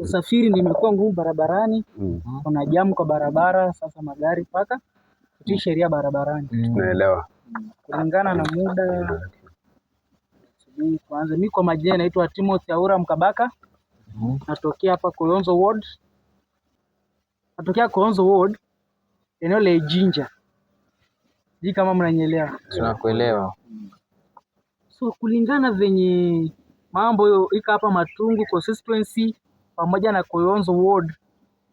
usafiri nimekuwa ngumu barabarani. Kuna jamu kwa barabara, sasa magari paka kutii sheria barabarani. Naelewa. Kulingana na muda kwanza, mimi kwa majina naitwa Timothy Aura Mkabaka. Natokea hapa Koyonzo Ward. Natokea Koyonzo Ward, eneo la Jinja. Sijui kama mnanielewa. Tunakuelewa. So kulingana venye mambo iko hapa Matungu constituency pamoja na Koyonzo Ward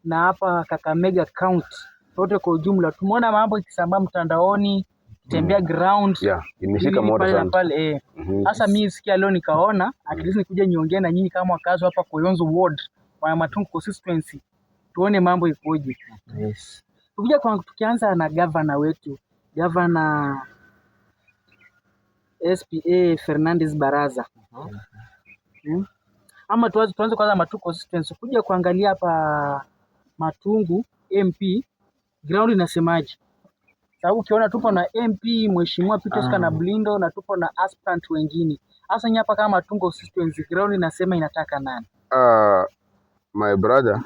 na hapa Kakamega County, yote kwa ujumla tumeona mambo ikisambaa mtandaoni, tembea ground. Imeshika moto sana pale. Sasa mimi sikia leo nikaona at least nikuja niongee na nyinyi kama wakazi hapa Koyonzo Ward wa Matungu constituency, tuone mambo ikoje. Yes. Tukianza na governor wetu, governor SPA Fernandez Baraza. Ama tuanze kwanza Matungu constituency, kuja kuangalia hapa Matungu MP ground inasemaje? Sababu ukiona tupo na MP Mheshimiwa Peter Oscar na Blindo na tupo na aspirant wengine. Hasa nyapa kama Matungu constituency ground inasema inataka nani? My brother,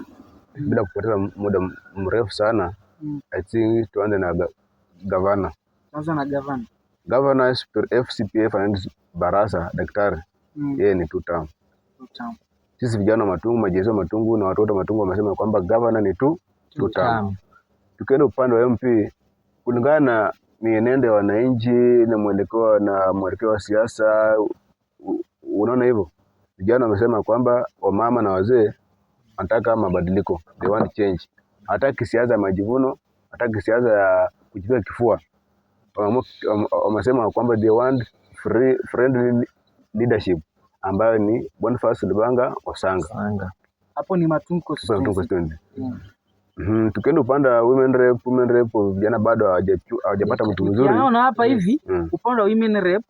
bila kupoteza muda mrefu sana, I think tuanze na governor. Tuanze na governor. Governor FCPA Fernandez Baraza daktari. Yeye ni 2 term. Sisi vijana Matungu, majezo Matungu na watoto Matungu wamesema kwamba governor ni 2 term. Tukienda upande wa MP, kulingana na mienendo ya wananchi na mwelekeo wa siasa, unaona hivyo, vijana wamesema kwamba wamama na wazee wanataka mabadiliko, they want change. Hataki siasa majivuno, hataki siasa ya kujipiga kifua. Wamesema kwamba they want friendly leadership, ambayo ni Boniface Lubanga Osanga. Hapo ni Matungu constituency. Tukienda upande wa women rep vijana bado hawajapata mtu mzuri. Naona hapa hivi upande wa women rep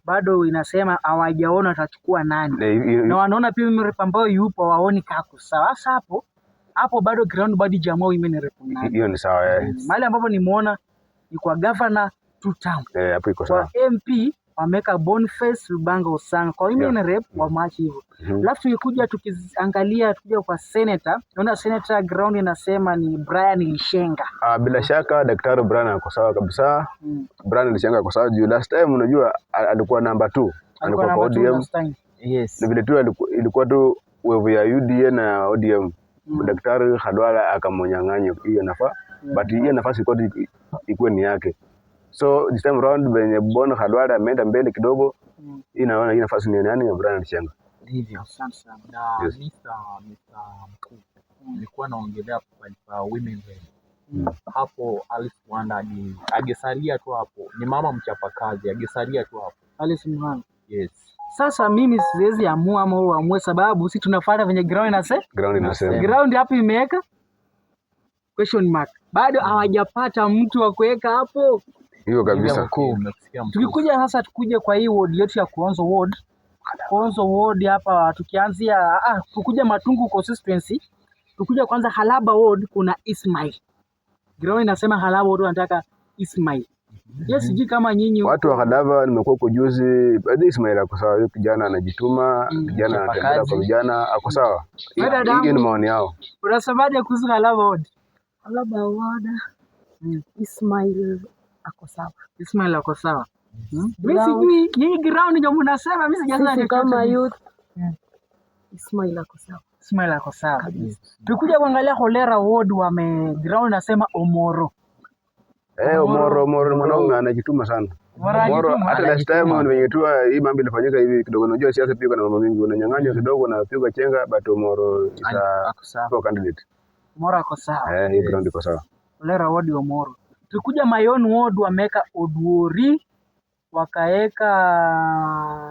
bado inasema hawajaona atachukua nani. Na wanaona pia women rep ambao yupo waoni kako sawa. Sasa hapo bado ground body jamaa women rep nani. Hiyo ni sawa. Mahali ambapo nimeona ni kwa governor 2 term. Hapo iko sawa. Kwa MP wameka Boniface Lubanga Osanga, kwa women rep wa machi hivyo. Alafu tukija kwa senator, naona senator ground inasema ni Brian Lishenga. Bila shaka daktari Brian ako sawa kabisa. Brian Lishenga ako sawa juu last time unajua alikuwa number 2. Alikuwa kwa ODM. Yes. Na vile tu ilikuwa tu wewe ya UDA na ODM. Daktari Khalwala akamonyang'anya hiyo nafasi, but hiyo nafasi iko ni yake. So this time round venye Bona Khalwala ameenda mbele kidogo, inaona hii nafasi ni nani ya Brian Lishenga. Ndivyo. Asante. Na Mr. Mkuu, nilikuwa naongelea kwa women rep. Hapo Alice Mwanda agesalia tu hapo. Ni mama mchapakazi, agesalia tu hapo. Alice Mwanda. Yes. Sasa mimi siwezi amua ama uamue, sababu si tunafuata venye ground inasema. Ground hapo imeweka question mark. Bado hawajapata mtu wa kuweka hapo. Hiyo kabisa. Tukikuja sasa tukuje kwa hii ward yetu ya Koyonzo Ward. Koyonzo Ward hapa tukianzia tukuja Matungu constituency. Tukuja kwanza Halaba Ward kuna Ismail. Ground inasema Halaba Ward wanataka Ismail. Yes, sijui kama nyinyi watu wa Halaba nimekuwa kwa juzi, baadhi Ismail ako sawa, yule kijana anajituma, kijana anatembea kwa vijana, ako sawa. Hii ni maoni yao. Unasemaje kuhusu Halaba Ward? Halaba Ward Ismail ako sawa. Ismail ako sawa. Mimi sijui nyinyi ground ndio mnasema, mimi sijaanza kama youth. Ismail ako sawa. Ismail ako sawa. Tukuja kuangalia Holera Ward ground nasema Omoro. Omoro mwanaume anajituma sana. Omoro hata last time venye tu hii mambo ilifanyika hivi kidogo, unajua siasa pia kuna mambo mengi, unanyang'anywa kidogo na pigwa chenga, but Omoro ako sawa candidate. Omoro ako sawa. Hii ground iko sawa. Holera Ward Omoro. Tukuja Mayon Ward wameka Oduori, wakaeka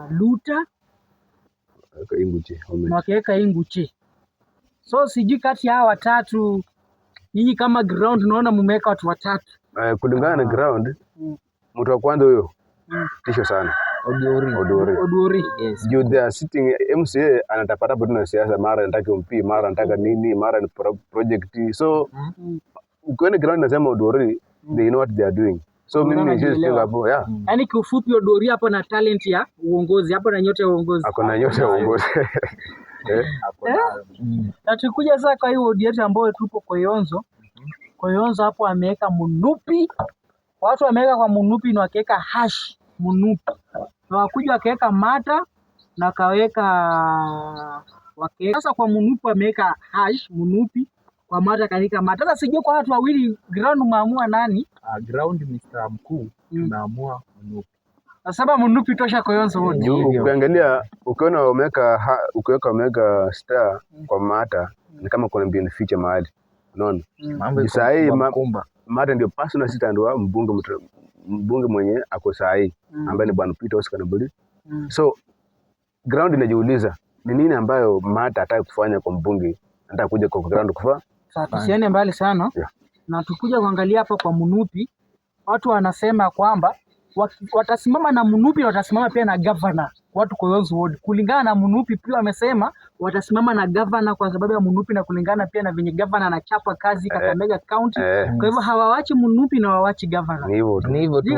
Luta, wakaeka Inguche. So sijui kati ya hawa watatu nyinyi kama ground unaona mmeweka watu watatu. Kulingana na ground, mtu wa kwanza huyo tisho sana. Oduori. Yes. Juu they are sitting MCA anatapata bado na siasa, mara anataka MP, mara anataka nini, mara ni project. So ukiona ground nasema Oduori, they know what they are doing. So mimi nishikilia hapo, Yaani kiufupi Oduori hapo na talent ya uongozi, hapo na nyota ya uongozi. Ako na nyota ya uongozi. Na tukuja sasa kwa hiyo wodi yetu ambayo tupo Koyonzo. Koyonzo hapo ameweka Munupi. Watu wameweka kwa Munupi na wakaweka hash Munupi. Na wakuja wakaweka Mata na wakaweka sasa kwa Munupi wameweka hash Munupi, kwa Mata kanika Mata. Sasa sijui kwa watu wawili ground umeamua nani? Ground Mr. Mkuu tumeamua Munupi. Sasa Munupi tosha Koyonzo wote. Ukiangalia ukiona umeweka star kwa Mata ni kama kuna benefice mahali. Unaona? Sasa hii Mata ndio personal assistant wa mbunge mwenye ako sahi ambaye ni Bwana Peter Oscar Nabuli. So ground inajiuliza ni nini ambayo Mata hataki kufanya kwa mbunge, anataka kuja kwa ground kufanya. Sasa tusiende mbali sana. Na tukuja kuangalia hapa kwa Munupi, watu wanasema kwamba watasimama na Munupi na watasimama pia na governor. Watu Koyonzo ward kulingana na Munupi pia wamesema watasimama na governor kwa sababu ya Munupi na kulingana pia na venye governor anachapa kazi Kakamega County. Kwa hivyo hawawachi Munupi na wawachi governor. Ni hivyo tu.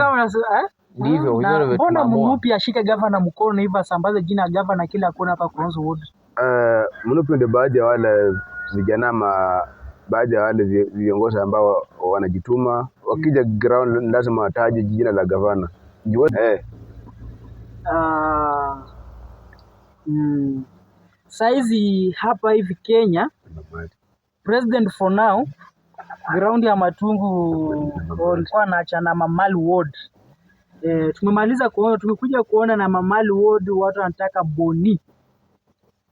Ndivyo mbona Munupi ashike governor mkono na hivyo asambaze jina ya governor kila kona hapa Koyonzo ward? Munupi ndio baadhi ya wale vijana baadhi ya wale viongozi ambao wanajituma wakija ground lazima wataje jina la governor. Saizi hapa hivi Kenya president for now ground ya Matungu walikuwa naacha na Mamali ward. Tumemaliza kuona, tumekuja kuona na Mamali ward watu wanataka Boni.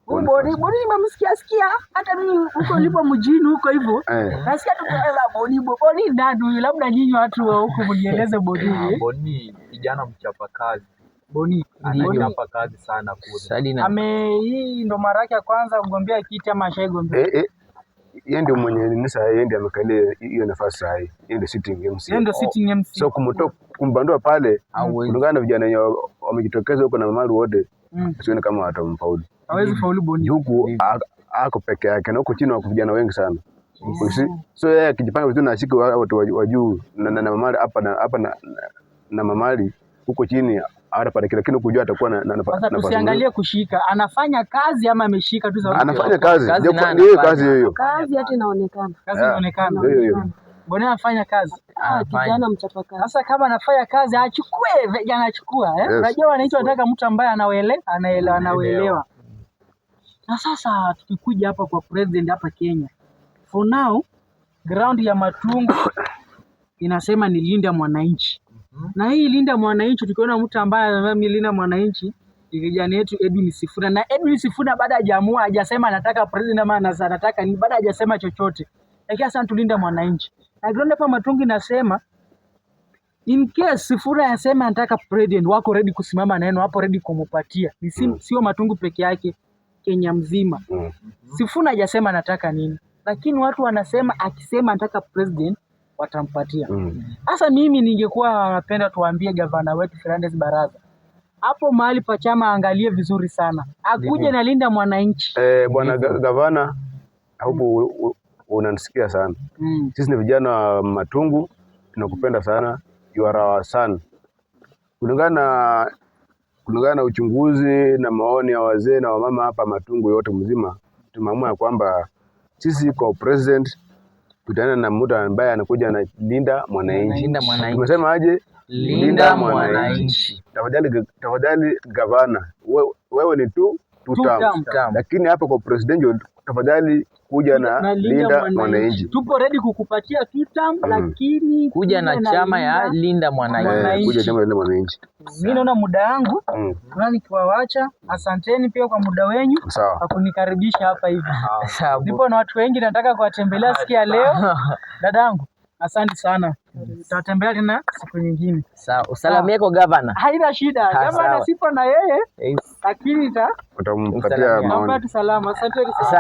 Boni nimemsikia hata mimi huko nilipo mjini huko hivyo. Nasikia tukaanza Boni ndio labda nyinyi watu wa huko mnieleze Boni. Boni kijana mchapakazi. Boni anachapa kazi sana kule. Hii ndo mara yake ya kwanza kugombea kiti ama ashaigombea? Yeye ndio mwenye nisa, yeye ndiye amekalia hiyo nafasi sahi. Yeye ndio sitting MC. Yeye ndio sitting MC. So kumbandua pale kulingana na vijana wenyewe wamejitokeza huko na Mamali wote. Sioni kama watamfaulu. Hawezi faulu Boni. Huko ako peke yake na huko chini wako vijana wengi sana. So yeye akijipanga vizuri na ashike watu wa juu na Mamali hapa na Mamali huko chini hata kila kitu kujua atakuwa na nafasi. Sasa tusiangalie kushika, anafanya kazi ama ameshika tu sababu anafanya kazi. Ndio kazi hiyo. Kazi hata inaonekana. Kazi inaonekana. Hiyo. Mbona anafanya kazi? Kijana mchapakazi. Sasa kama anafanya kazi achukue, vijana achukua Unajua wananchi wanataka mtu ambaye anaelewa. Na sasa tukikuja hapa kwa president hapa Kenya. For now ground ya Matungu inasema ni linda mwananchi. Na hii linda mwananchi tukiona mtu ambaye anasema linda mwananchi ni kijana yetu Edwin Sifuna. Na Edwin Sifuna baada hajaamua hajasema anataka president ama anataka ni baada hajasema chochote. Lakini sasa tulinda mwananchi. Na ground hapa Matungu inasema in case Sifuna anasema anataka president wako ready kusimama na yeye, wapo ready kumpatia. Sio Matungu peke yake, Kenya mzima. Sifuna hajasema anataka nini. Lakini watu wanasema akisema anataka president watampatia. Sasa mimi ningekuwa napenda tuambie gavana wetu Fernandez Baraza. Hapo mahali pa chama angalie vizuri sana. Akuje na linda mwananchi. Bwana gavana hapo unanisikia sana. Sisi ni vijana wa Matungu, tunakupenda sana. You are our son. Kulingana na uchunguzi na maoni ya wazee na wamama hapa Matungu yote mzima, tumeamua kwamba sisi kwa president tutaenda na mtu ambaye anakuja na linda mwananchi. Tumesema aje? Linda mwananchi. Tafadhali gavana, wewe ni two term. Lakini hapa kwa president tafadhali kuja na linda mwananchi. Tupo ready kukupatia 2 term lakini kuja na chama ya linda mwananchi. Kuja chama ya linda mwananchi. Mimi naona muda wangu na nikiwaacha, asanteni pia kwa muda wenyu kwa kunikaribisha hapa hivi. Ndipo na watu wengi nataka kuwatembelea siku ya leo. Dadangu, asante sana. Tutatembelea tena siku nyingine. Sawa. Usalimie kwa governor. Haina shida. Governor sipo na yeye. Lakini utampatia maoni. Salama. Asante sana.